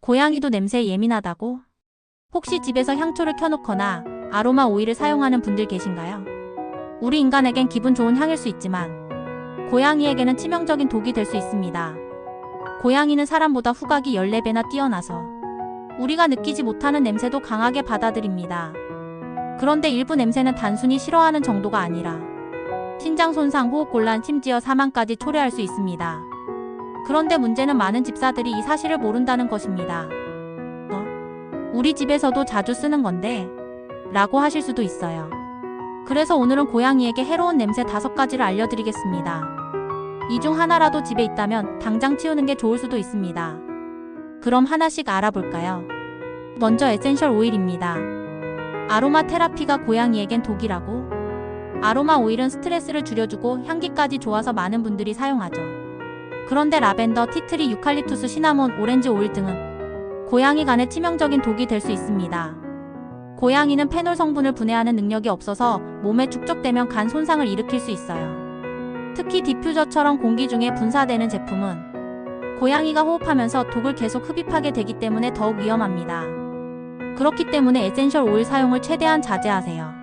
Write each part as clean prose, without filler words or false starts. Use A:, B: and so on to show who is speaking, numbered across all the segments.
A: 고양이도 냄새에 예민하다고? 혹시 집에서 향초를 켜놓거나 아로마 오일을 사용하는 분들 계신가요? 우리 인간에겐 기분 좋은 향일 수 있지만 고양이에게는 치명적인 독이 될 수 있습니다. 고양이는 사람보다 후각이 14배나 뛰어나서 우리가 느끼지 못하는 냄새도 강하게 받아들입니다. 그런데 일부 냄새는 단순히 싫어하는 정도가 아니라 신장 손상, 호흡곤란, 심지어 사망까지 초래할 수 있습니다. 그런데 문제는 많은 집사들이 이 사실을 모른다는 것입니다. 우리 집에서도 자주 쓰는 건데 라고 하실 수도 있어요. 그래서 오늘은 고양이에게 해로운 냄새 5가지를 알려드리겠습니다. 이 중 하나라도 집에 있다면 당장 치우는 게 좋을 수도 있습니다. 그럼 하나씩 알아볼까요? 먼저 에센셜 오일입니다. 아로마 테라피가 고양이에겐 독이라고? 아로마 오일은 스트레스를 줄여주고 향기까지 좋아서 많은 분들이 사용하죠. 그런데 라벤더, 티트리, 유칼립투스, 시나몬, 오렌지 오일 등은 고양이 간에 치명적인 독이 될 수 있습니다. 고양이는 페놀 성분을 분해하는 능력이 없어서 몸에 축적되면 간 손상을 일으킬 수 있어요. 특히 디퓨저처럼 공기 중에 분사되는 제품은 고양이가 호흡하면서 독을 계속 흡입하게 되기 때문에 더욱 위험합니다. 그렇기 때문에 에센셜 오일 사용을 최대한 자제하세요.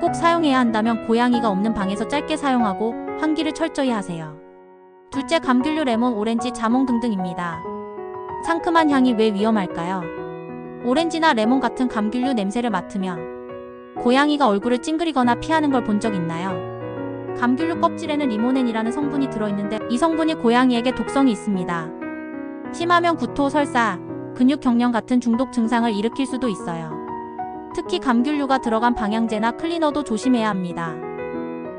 A: 꼭 사용해야 한다면 고양이가 없는 방에서 짧게 사용하고 환기를 철저히 하세요. 둘째, 감귤류, 레몬, 오렌지, 자몽 등등입니다. 상큼한 향이 왜 위험할까요? 오렌지나 레몬 같은 감귤류 냄새를 맡으면 고양이가 얼굴을 찡그리거나 피하는 걸 본 적 있나요? 감귤류 껍질에는 리모넨이라는 성분이 들어있는데 이 성분이 고양이에게 독성이 있습니다. 심하면 구토, 설사, 근육 경련 같은 중독 증상을 일으킬 수도 있어요. 특히 감귤류가 들어간 방향제나 클리너도 조심해야 합니다.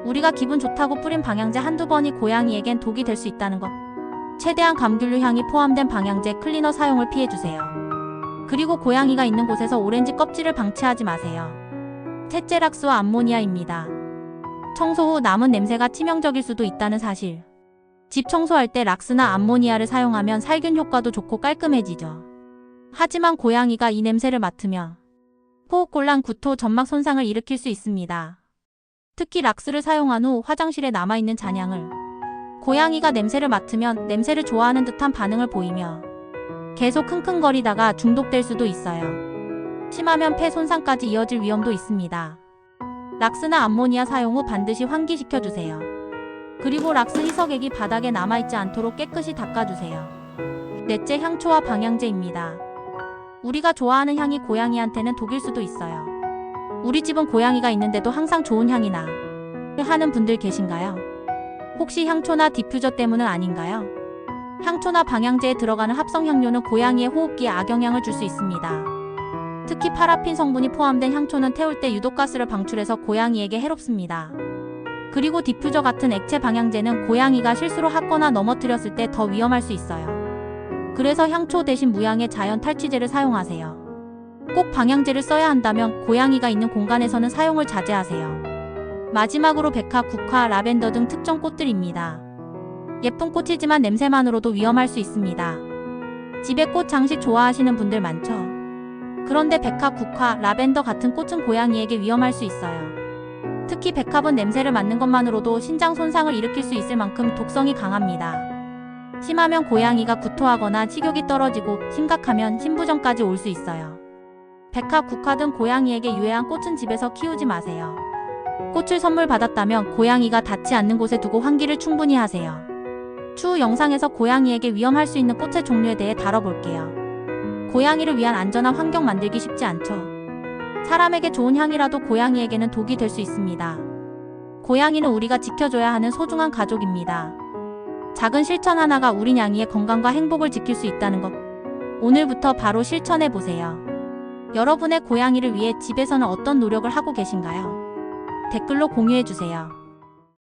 A: 우리가 기분 좋다고 뿌린 방향제 한두 번이 고양이에겐 독이 될 수 있다는 것. 최대한 감귤류 향이 포함된 방향제, 클리너 사용을 피해주세요. 그리고 고양이가 있는 곳에서 오렌지 껍질을 방치하지 마세요. 셋째, 락스와 암모니아입니다. 청소 후 남은 냄새가 치명적일 수도 있다는 사실. 집 청소할 때 락스나 암모니아를 사용하면 살균 효과도 좋고 깔끔해지죠. 하지만 고양이가 이 냄새를 맡으면 호흡곤란, 구토, 점막 손상을 일으킬 수 있습니다. 특히 락스를 사용한 후 화장실에 남아있는 잔향을 고양이가 냄새를 맡으면 냄새를 좋아하는 듯한 반응을 보이며 계속 킁킁거리다가 중독될 수도 있어요. 심하면 폐 손상까지 이어질 위험도 있습니다. 락스나 암모니아 사용 후 반드시 환기시켜주세요. 그리고 락스 희석액이 바닥에 남아있지 않도록 깨끗이 닦아주세요. 넷째, 향초와 방향제입니다. 우리가 좋아하는 향이 고양이한테는 독일 수도 있어요. 우리 집은 고양이가 있는데도 항상 좋은 향이 나 하는 분들 계신가요? 혹시 향초나 디퓨저 때문은 아닌가요? 향초나 방향제에 들어가는 합성 향료는 고양이의 호흡기에 악영향을 줄 수 있습니다. 특히 파라핀 성분이 포함된 향초는 태울 때 유독가스를 방출해서 고양이에게 해롭습니다. 그리고 디퓨저 같은 액체 방향제는 고양이가 실수로 핫거나 넘어뜨렸을 때 더 위험할 수 있어요. 그래서 향초 대신 무향의 자연 탈취제를 사용하세요. 꼭 방향제를 써야 한다면 고양이가 있는 공간에서는 사용을 자제하세요. 마지막으로 백화, 국화, 라벤더 등 특정 꽃들입니다. 예쁜 꽃이지만 냄새만으로도 위험할 수 있습니다. 집에 꽃 장식 좋아하시는 분들 많죠? 그런데 백화, 국화, 라벤더 같은 꽃은 고양이에게 위험할 수 있어요. 특히 백합은 냄새를 맡는 것만으로도 신장 손상을 일으킬 수 있을 만큼 독성이 강합니다. 심하면 고양이가 구토하거나 식욕이 떨어지고 심각하면 심부전까지 올 수 있어요. 백합, 국화 등 고양이에게 유해한 꽃은 집에서 키우지 마세요. 꽃을 선물 받았다면 고양이가 닿지 않는 곳에 두고 환기를 충분히 하세요. 추후 영상에서 고양이에게 위험할 수 있는 꽃의 종류에 대해 다뤄볼게요. 고양이를 위한 안전한 환경 만들기 쉽지 않죠. 사람에게 좋은 향이라도 고양이에게는 독이 될 수 있습니다. 고양이는 우리가 지켜줘야 하는 소중한 가족입니다. 작은 실천 하나가 우리 냥이의 건강과 행복을 지킬 수 있다는 것. 오늘부터 바로 실천해보세요. 여러분의 고양이를 위해 집에서는 어떤 노력을 하고 계신가요? 댓글로 공유해주세요.